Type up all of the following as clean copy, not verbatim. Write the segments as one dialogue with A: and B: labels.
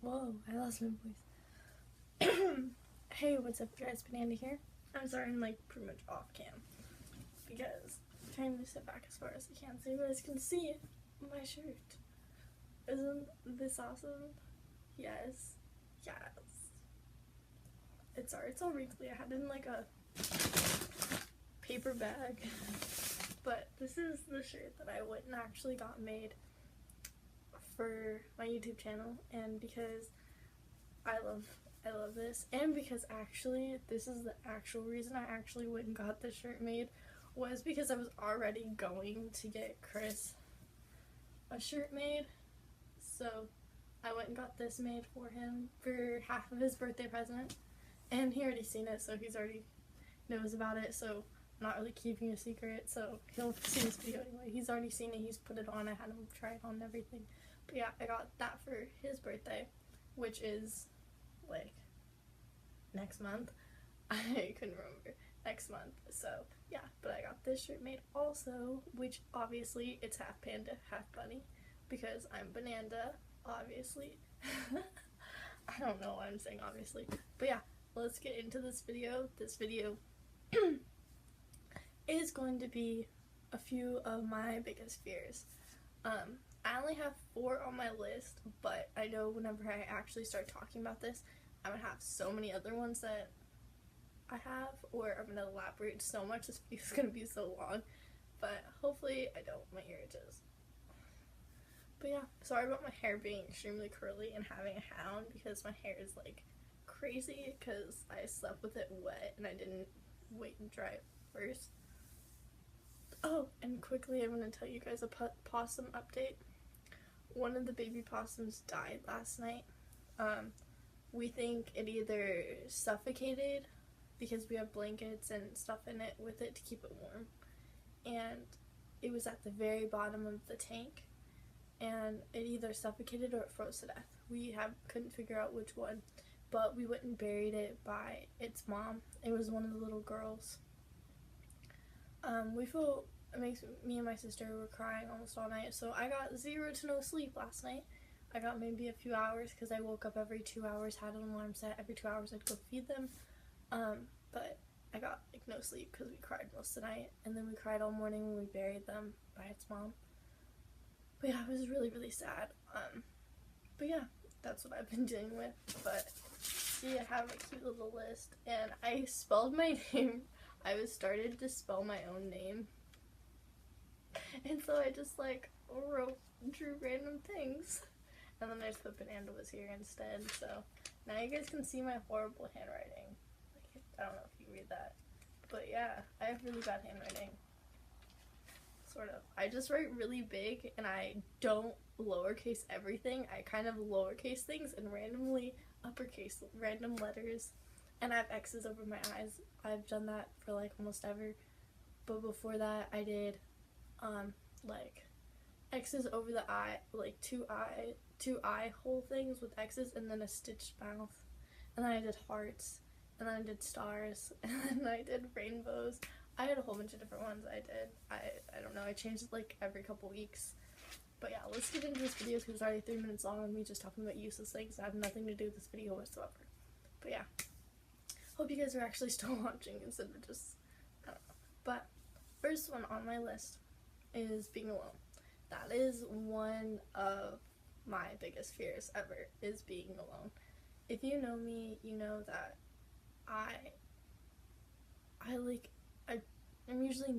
A: Whoa, I lost my voice. Hey, what's up guys, Banana here. I'm starting like pretty much off cam because I'm trying to sit back as far as I can so you guys can see my shirt. Isn't this awesome? Yes. Yes. It's all wrinkly. I had it in like a paper bag. But this is the shirt that I went and actually got made for my YouTube channel, and because I love this, and because actually this is the actual reason I actually went and got this shirt made, was because I was already going to get Chris a shirt made, so I went and got this made for him for half of his birthday present, and he already seen it, so he's already knows about it, so I'm not really keeping a secret, so he'll see this video anyway. He's already seen it, he's put it on, I had him try it on and everything. But yeah, I got that for his birthday, which is like next month. I couldn't remember. Next month. So yeah, but I got this shirt made also, which obviously it's half panda, half bunny, because I'm Bananda, obviously. I don't know why I'm saying obviously. But yeah, let's get into this video. This video is going to be a few of my biggest fears. I only have 4 on my list, but I know whenever I actually start talking about this, I'm going to have so many other ones that I have, or I'm going to elaborate so much, this video is going to be so long, but hopefully I don't, my ear itches. But yeah, sorry about my hair being extremely curly and having a hound, because my hair is like crazy, because I slept with it wet and I didn't wait and dry it first. Oh, and quickly I'm going to tell you guys a possum update. One of the baby possums died last night. We think it either suffocated because we have blankets and stuff in it with it to keep it warm, and it was at the very bottom of the tank, and it either suffocated or it froze to death. We couldn't figure out which one, but we went and buried it by its mom. It was one of the little girls. It makes me and my sister were crying almost all night, so I got 0 to no sleep last night. I got maybe a few hours because I woke up every 2 hours, had an alarm set. Every 2 hours I'd go feed them, but I got like no sleep because we cried most of the night, and then we cried all morning when we buried them by its mom. But yeah, it was really, really sad. But yeah, that's what I've been dealing with. But see, I have a cute little list, and I spelled my name. I started to spell my own name, and so I just like drew random things, and then I just put Bananda was here instead. So now you guys can see my horrible handwriting. Like, I don't know if you read that, but yeah, I have really bad handwriting. Sort of. I just write really big, and I don't lowercase everything. I kind of lowercase things and randomly uppercase random letters, and I have X's over my eyes. I've done that for like almost ever, but before that I did like X's over the eye, like two eye hole things with X's, and then a stitched mouth, and then I did hearts, and then I did stars, and then I did rainbows. I had a whole bunch of different ones I did. I don't know, I changed it like every couple weeks. But yeah, let's get into this video because it's already 3 minutes long of me just talking about useless things that have nothing to do with this video whatsoever. But yeah, hope you guys are actually still watching instead of just, I don't know. But first one on my list is being alone. That is one of my biggest fears ever, is being alone. If you know me, you know that I'm usually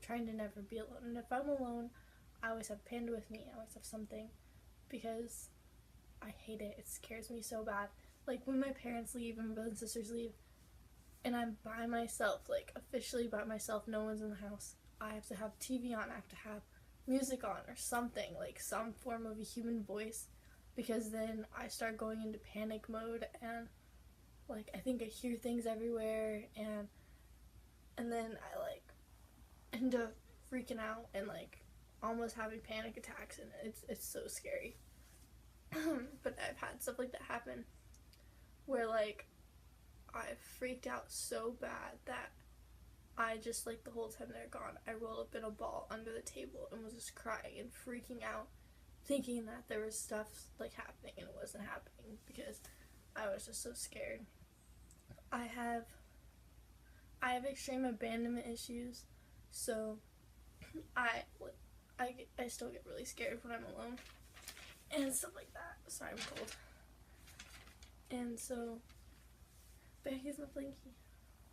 A: trying to never be alone. And if I'm alone, I always have Panda with me. I always have something, because I hate it. It scares me so bad. Like when my parents leave and my brothers and sisters leave, and I'm by myself, like officially by myself, no one's in the house. I have to have TV on, I have to have music on or something, like some form of a human voice, because then I start going into panic mode, and like I think I hear things everywhere, and then I like end up freaking out and like almost having panic attacks, and it's so scary. But I've had stuff like that happen where like I freaked out so bad that I just, like, the whole time they're gone, I rolled up in a ball under the table and was just crying and freaking out, thinking that there was stuff like happening and it wasn't happening because I was just so scared. I have extreme abandonment issues, so I still get really scared when I'm alone and stuff like that. Sorry, I'm cold. And so, but here's my blinky.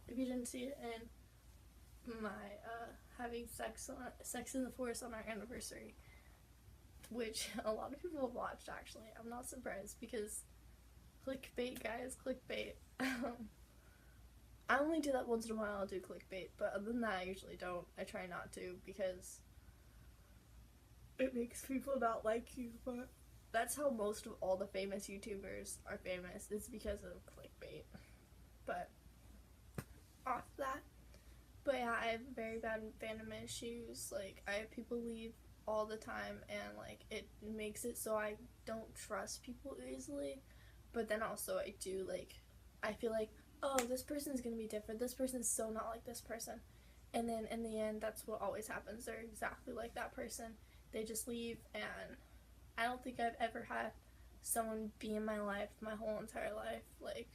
A: If you didn't see it, and my having sex in the forest on our anniversary, which a lot of people have watched. Actually, I'm not surprised because clickbait, guys, clickbait. I only do that once in a while. I'll do clickbait, but other than that, I usually don't. I try not to because it makes people not like you. But that's how most of all the famous YouTubers are famous. It's because of clickbait. But off that. But yeah, I have very bad abandonment issues. Like, I have people leave all the time, and like it makes it so I don't trust people easily. But then also I do, like, I feel like, oh, this person's gonna be different, this person's so not like this person, and then in the end that's what always happens. They're exactly like that person. They just leave. And I don't think I've ever had someone be in my life my whole entire life. Like,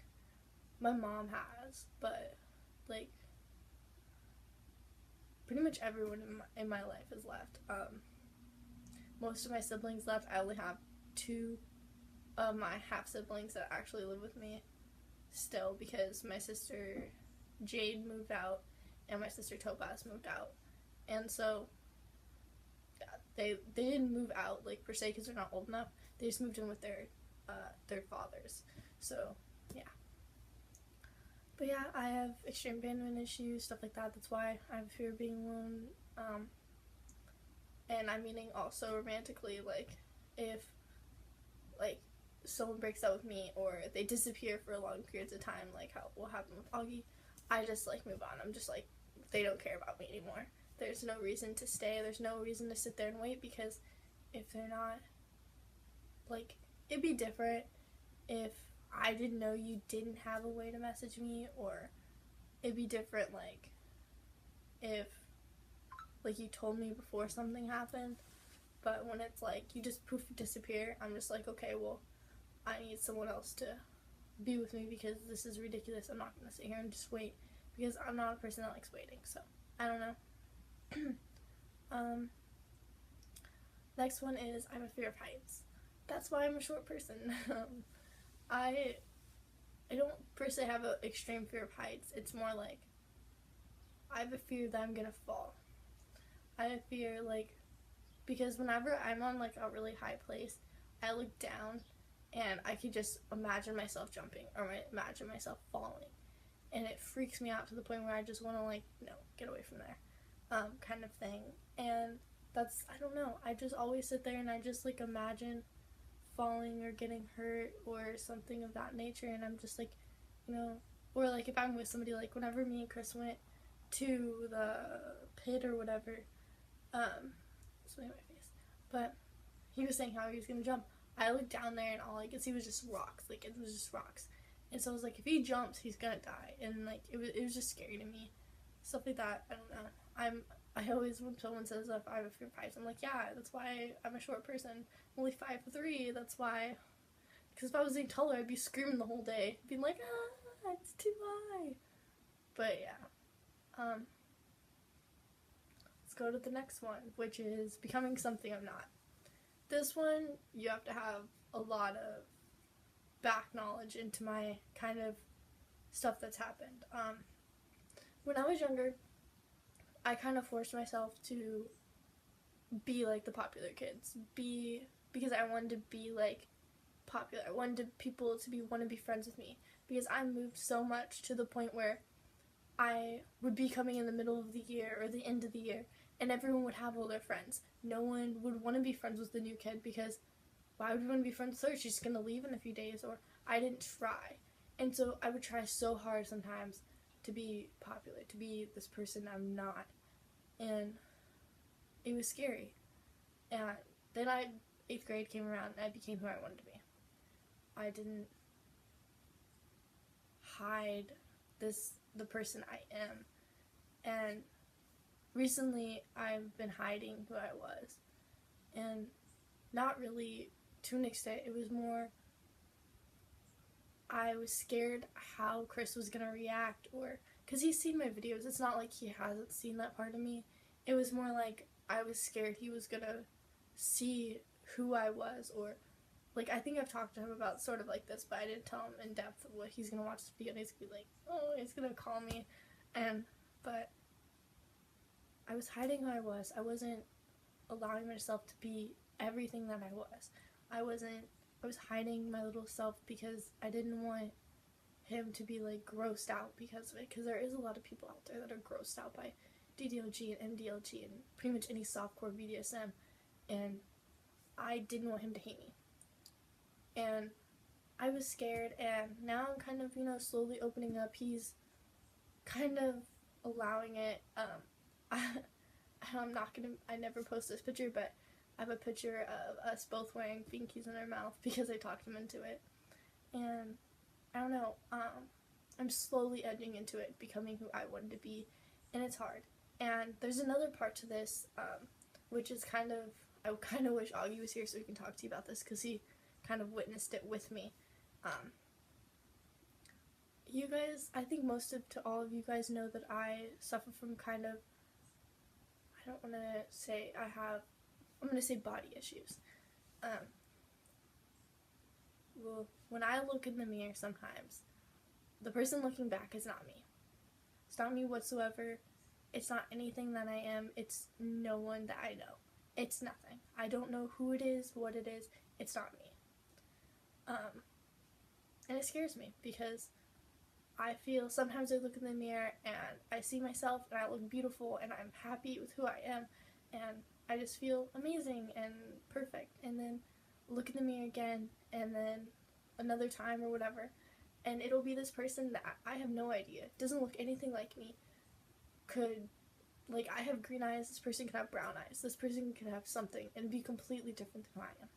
A: my mom has, but like pretty much everyone in my life has left. Most of my siblings left. I only have 2 of my half siblings that actually live with me still, because my sister Jade moved out and my sister Topaz moved out. And so yeah, they didn't move out like per se because they're not old enough. They just moved in with their fathers. So yeah. But yeah, I have extreme abandonment issues, stuff like that. That's why I have fear of being alone. And I'm meaning also romantically, like, if, like, someone breaks up with me or they disappear for long periods of time, like how will happen with Augie, I just, like, move on. I'm just like, they don't care about me anymore. There's no reason to stay. There's no reason to sit there and wait, because if they're not, like, it'd be different if I didn't know you didn't have a way to message me, or it'd be different, like, if, like, you told me before something happened. But when it's like you just poof disappear, I'm just like, okay, well, I need someone else to be with me because this is ridiculous. I'm not gonna sit here and just wait, because I'm not a person that likes waiting. So I don't know. Next one is I have a fear of heights. That's why I'm a short person. I don't per se have an extreme fear of heights. It's more like I have a fear that I'm gonna fall. I have a fear, like, because whenever I'm on, like, a really high place, I look down and I could just imagine myself jumping or imagine myself falling. And it freaks me out to the point where I just want to, like, no, get away from there, kind of thing. And that's, I don't know, I just always sit there and I just, like, imagine falling or getting hurt or something of that nature. And I'm just like, you know, or like if I'm with somebody, like whenever me and Chris went to the pit or whatever, swing my face, but he was saying how he was gonna jump. I looked down there and all I could see was just rocks. Like, it was just rocks. And so I was like, if he jumps, he's gonna die. And like, it was just scary to me. Stuff like that. I don't know. I always, when someone says if I have a fear of heights, I'm like, yeah, that's why I'm a short person. I'm only 5'3". That's why. Because if I was any taller, I'd be screaming the whole day, being like, ah, it's too high. But yeah. Let's go to the next one, which is becoming something I'm not. This one, you have to have a lot of back knowledge into my kind of stuff that's happened. When I was younger, I kind of forced myself to be like the popular kids. Because I wanted to be like popular. I wanted people to want to be friends with me. Because I moved so much to the point where I would be coming in the middle of the year or the end of the year, and everyone would have all their friends. No one would want to be friends with the new kid, because why would you want to be friends with her? She's going to leave in a few days, or I didn't try. And so I would try so hard sometimes to be popular, to be this person I'm not. And it was scary. And then 8th grade came around and I became who I wanted to be. I didn't hide the person I am. And recently I've been hiding who I was. And not really to an extent. It was more I was scared how Chris was gonna react, or because he's seen my videos. It's not like he hasn't seen that part of me. It was more like I was scared he was gonna see who I was, or like, I think I've talked to him about sort of like this, but I didn't tell him in depth what he's gonna watch the video and he's gonna be like, oh, he's gonna call me, but I was hiding who I was. I wasn't allowing myself to be everything that I was. I was hiding my little self because I didn't want him to be like grossed out because of it, because there is a lot of people out there that are grossed out by DDLG and MDLG and pretty much any softcore BDSM, and I didn't want him to hate me. And I was scared, and now I'm kind of, slowly opening up. He's kind of allowing it. I never post this picture, but I have a picture of us both wearing binkies in our mouth because I talked him into it. And I don't know, I'm slowly edging into it, becoming who I wanted to be, and it's hard. And there's another part to this, which is I kind of wish Augie was here so he can talk to you about this, because he kind of witnessed it with me. You guys, I think all of you guys know that I suffer from kind of, I don't want to say I'm going to say body issues. Well, when I look in the mirror sometimes, the person looking back is not me. It's not me whatsoever. It's not anything that I am. It's no one that I know. It's nothing. I don't know who it is, what it is. It's not me. And it scares me because I feel sometimes I look in the mirror and I see myself and I look beautiful and I'm happy with who I am and I just feel amazing and perfect, and then look in the mirror again and then another time or whatever, and it'll be this person that I have no idea, doesn't look anything like me, I have green eyes, this person could have brown eyes, this person could have something and be completely different than who I am.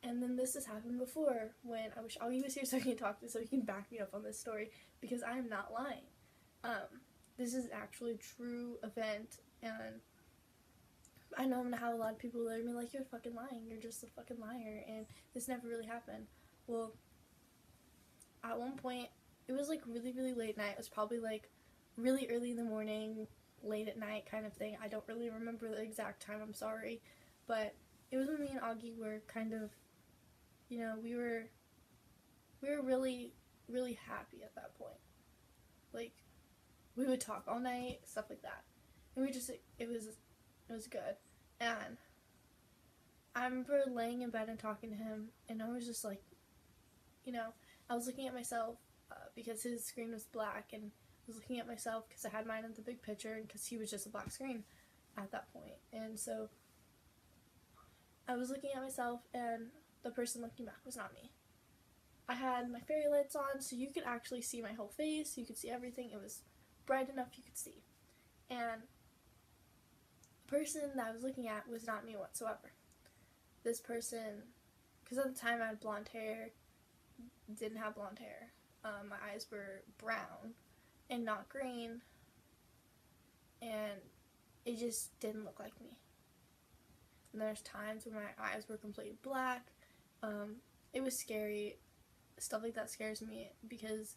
A: And then this has happened before, when I wish Augie was here so I can talk to him so he can back me up on this story, because I am not lying. This is actually a true event, and I know I'm gonna have a lot of people that are gonna be like, you're fucking lying, you're just a fucking liar, and this never really happened. Well, at one point, it was like really, really late night. It was probably like really early in the morning, late at night kind of thing. I don't really remember the exact time, I'm sorry, but it was when me and Augie were kind of, we were really, really happy at that point. Like, we would talk all night, stuff like that, and it was good. And I remember laying in bed and talking to him, and I was just like, I was looking at myself because his screen was black, and I was looking at myself because I had mine in the big picture, and because he was just a black screen at that point. And so I was looking at myself, and the person looking back was not me. I had my fairy lights on, so you could actually see my whole face, you could see everything. It was bright enough you could see. And the person that I was looking at was not me whatsoever. This person, because at the time I had blonde hair, didn't have blonde hair. My eyes were brown and not green, and it just didn't look like me. And there's times when my eyes were completely black. It was scary. Stuff like that scares me because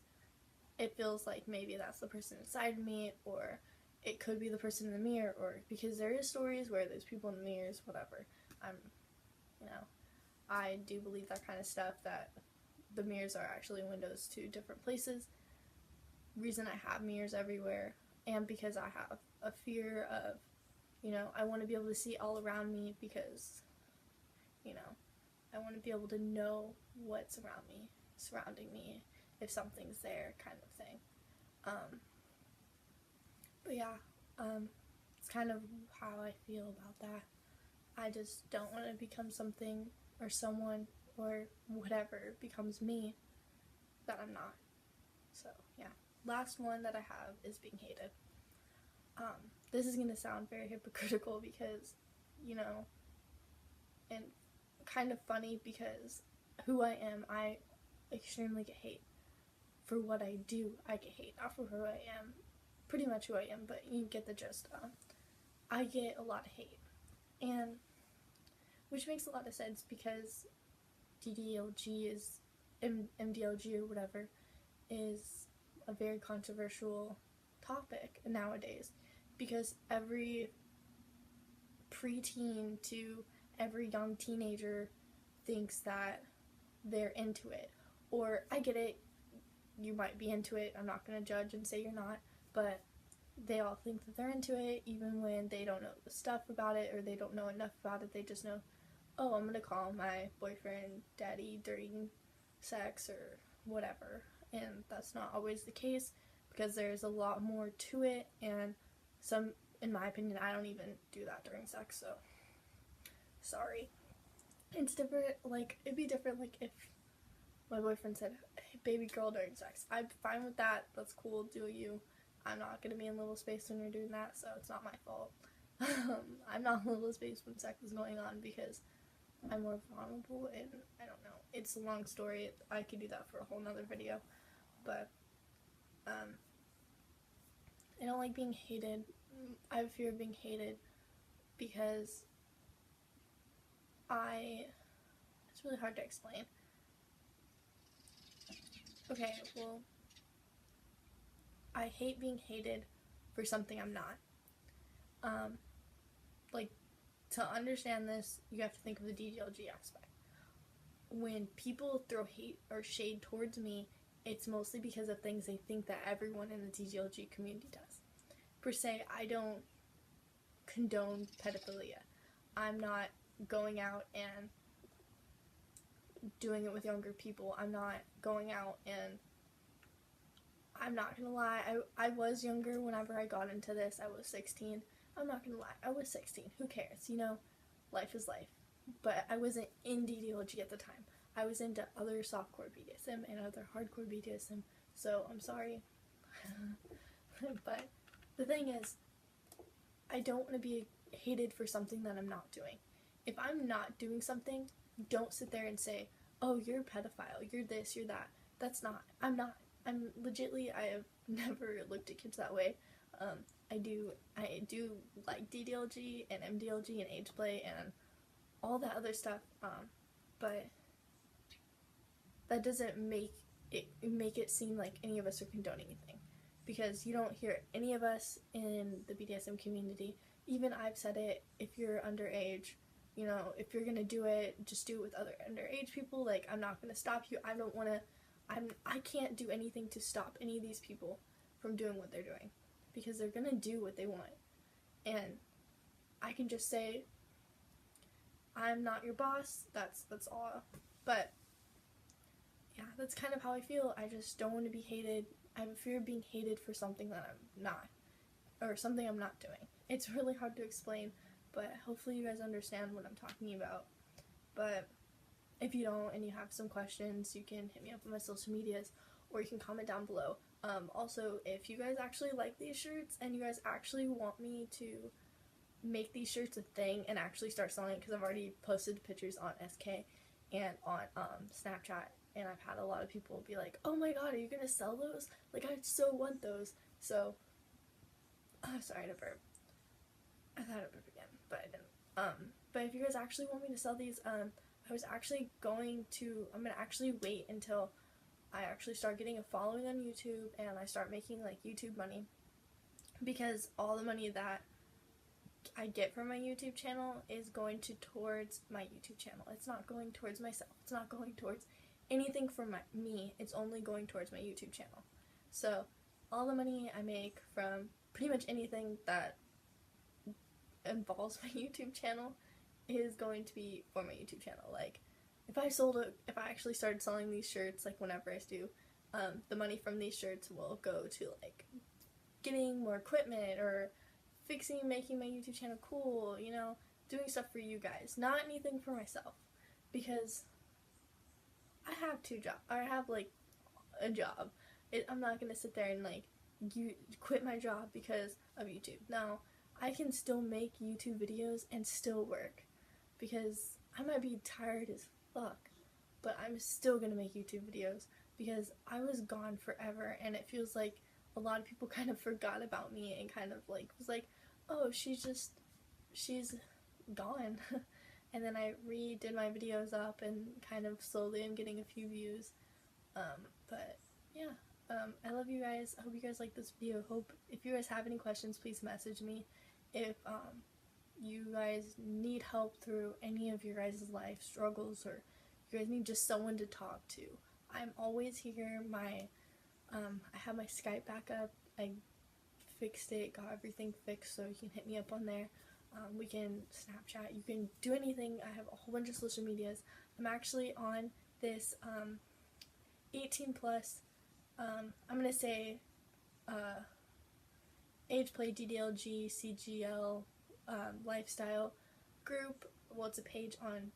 A: it feels like maybe that's the person inside me, or it could be the person in the mirror, or because there is stories where there's people in the mirrors, whatever. I do believe that kind of stuff, that the mirrors are actually windows to different places. Reason I have mirrors everywhere, and because I have a fear of, I want to be able to see all around me, because, I want to be able to know what's surrounding me, if something's there, kind of thing. But yeah, it's kind of how I feel about that. I just don't want to become something or someone or whatever becomes me that I'm not. So yeah, last one that I have is being hated. This is going to sound very hypocritical because, and kind of funny because who I am, I extremely get hate. For what I do, I get hate. Not for who I am, pretty much who I am, but you get the gist. I get a lot of hate. And which makes a lot of sense because DDLG is, MDLG or whatever, is a very controversial topic nowadays, because every preteen to every young teenager thinks that they're into it. Or, I get it, you might be into it, I'm not going to judge and say you're not, but they all think that they're into it even when they don't know the stuff about it, or they don't know enough about it. They just know, oh, I'm going to call my boyfriend daddy during sex or whatever, and that's not always the case, because there's a lot more to it, and in my opinion, I don't even do that during sex, so sorry. It's different, like, it'd be different, like, if my boyfriend said, hey, baby girl during sex. I'm fine with that, that's cool, do you. I'm not gonna be in little space when you're doing that, so it's not my fault. I'm not in little space when sex is going on because I'm more vulnerable, and I don't know. It's a long story. I could do that for a whole nother video, but I don't like being hated. I have a fear of being hated because it's really hard to explain. Okay, well, I hate being hated for something I'm not. Like, to understand this, you have to think of the DDLG aspect. When people throw hate or shade towards me, it's mostly because of things they think that everyone in the DDLG community does. Per se, I don't condone pedophilia. I'm not going out and doing it with younger people. I'm not going out and, I'm not gonna lie, I was younger whenever I got into this. I was 16. I'm not gonna lie, I was 16. Who cares? You know, life is life. But I wasn't in DDLG at the time. I was into other softcore BDSM and other hardcore BDSM, so I'm sorry. But the thing is, I don't want to be hated for something that I'm not doing. If I'm not doing something, don't sit there and say, oh, you're a pedophile, you're this, you're that. That's not. I'm not. I'm legitly, I have never looked at kids that way. I do like DDLG and MDLG and age play and all that other stuff, but that doesn't make it seem like any of us are condoning anything, because you don't hear any of us in the BDSM community. Even I've said it, if you're underage, you know, if you're gonna do it, just do it with other underage people. Like, I'm not gonna stop you. I can't do anything to stop any of these people from doing what they're doing, because they're gonna do what they want. And I can just say, I'm not your boss, that's all. But yeah, that's kind of how I feel. I just don't want to be hated. I have a fear of being hated for something that I'm not, or something I'm not doing. It's really hard to explain, but hopefully you guys understand what I'm talking about. But if you don't and you have some questions, you can hit me up on my social medias, or you can comment down below. Also, if you guys actually like these shirts and you guys actually want me to make these shirts a thing and actually start selling it, because I've already posted pictures on SK and on Snapchat, and I've had a lot of people be like, oh my god, are you gonna sell those? Like, I so want those. So, sorry, I had a burp. I thought I'd burp again, but I didn't. But if you guys actually want me to sell these, I'm gonna actually wait until I actually start getting a following on YouTube and I start making, like, YouTube money, because all the money that I get from my YouTube channel is going towards my YouTube channel. It's not going towards myself. It's not going towards anything for me. It's only going towards my YouTube channel. So all the money I make from pretty much anything that involves my YouTube channel is going to be for my YouTube channel. Like, if I actually started selling these shirts, like, whenever I do, the money from these shirts will go to, like, getting more equipment, or making my YouTube channel cool, you know, doing stuff for you guys, not anything for myself, because I have I have, like, a job. I'm not gonna sit there and, like, quit my job because of YouTube. No, I can still make YouTube videos and still work, because I might be tired as fuck, but I'm still gonna make YouTube videos, because I was gone forever, and it feels like a lot of people kind of forgot about me and kind of, like, was like, oh, she's gone. and then I redid my videos up, and kind of slowly I'm getting a few views. But yeah, I love you guys. I hope you guys like this video. Hope if you guys have any questions, please message me. If you guys need help through any of your guys' life struggles, or you guys need just someone to talk to, I'm always here. I have my Skype back up. I fixed it, got everything fixed, so you can hit me up on there. We can Snapchat, you can do anything. I have a whole bunch of social medias. I'm actually on this 18 plus, I'm gonna say age play DDLG CGL lifestyle group. Well, it's a page on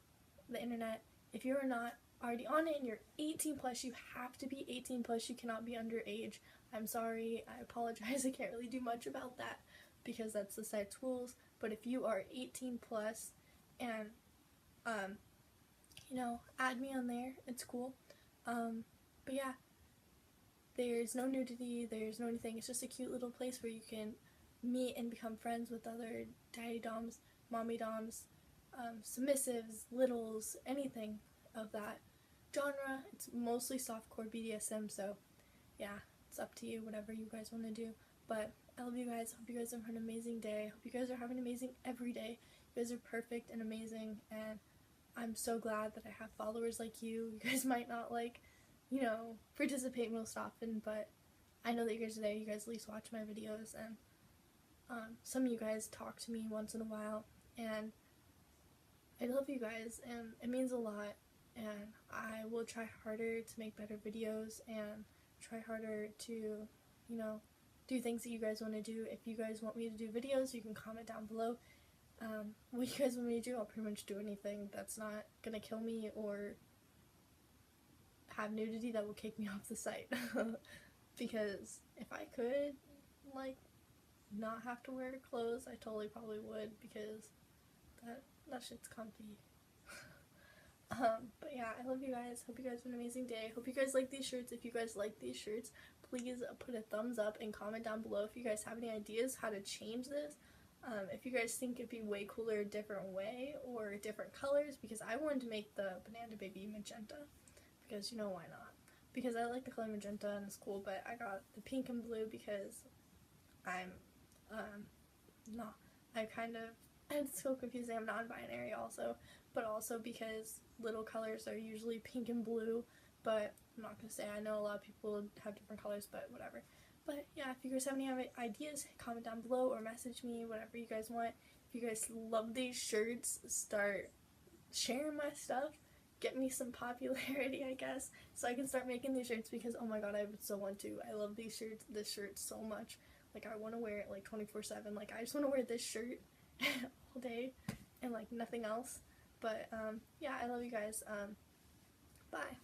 A: the internet. If you're not already on it and you're 18 plus, you have to be 18 plus. You cannot be underage. I'm sorry, I apologize. I can't really do much about that because that's the site's rules. But if you are 18 plus and you know, add me on there, it's cool. But yeah, there's no nudity, there's no anything. It's just a cute little place where you can meet and become friends with other daddy doms, mommy doms, submissives, littles, anything of that genre. It's mostly softcore BDSM, so yeah, it's up to you, whatever you guys want to do. But I love you guys. Hope you guys have an amazing day. Hope you guys are having an amazing every day. You guys are perfect and amazing, and I'm so glad that I have followers like you. You guys might not, like, you know, participate most often, but I know that you guys are there. You guys at least watch my videos, and some of you guys talk to me once in a while, and I love you guys, and it means a lot, and I will try harder to make better videos and try harder to, you know, do things that you guys want to do. If you guys want me to do videos, you can comment down below what you guys want me to do. I'll pretty much do anything that's not gonna kill me or have nudity that will kick me off the site. Because if I could, like, not have to wear clothes, I totally probably would, because that shit's comfy. But yeah, I love you guys. Hope you guys have an amazing day. Hope you guys like these shirts. If you guys like these shirts, please put a thumbs up and comment down below if you guys have any ideas how to change this. If you guys think it'd be way cooler a different way or different colors, because I wanted to make the bunandababy magenta, because, you know, why not? Because I like the color magenta and it's cool, but I got the pink and blue because I'm it's so confusing. I'm non-binary also, but also because little colors are usually pink and blue, but I'm not gonna say. I know a lot of people have different colors, but whatever. But yeah, if you guys have any ideas, comment down below or message me, whatever you guys want. If you guys love these shirts, start sharing my stuff. Get me some popularity, I guess, so I can start making these shirts, because oh my god, I would so want to. I love these shirts, this shirt so much. Like, I want to wear it like 24/7. Like, I just want to wear this shirt all day and like nothing else. But yeah, I love you guys. Bye.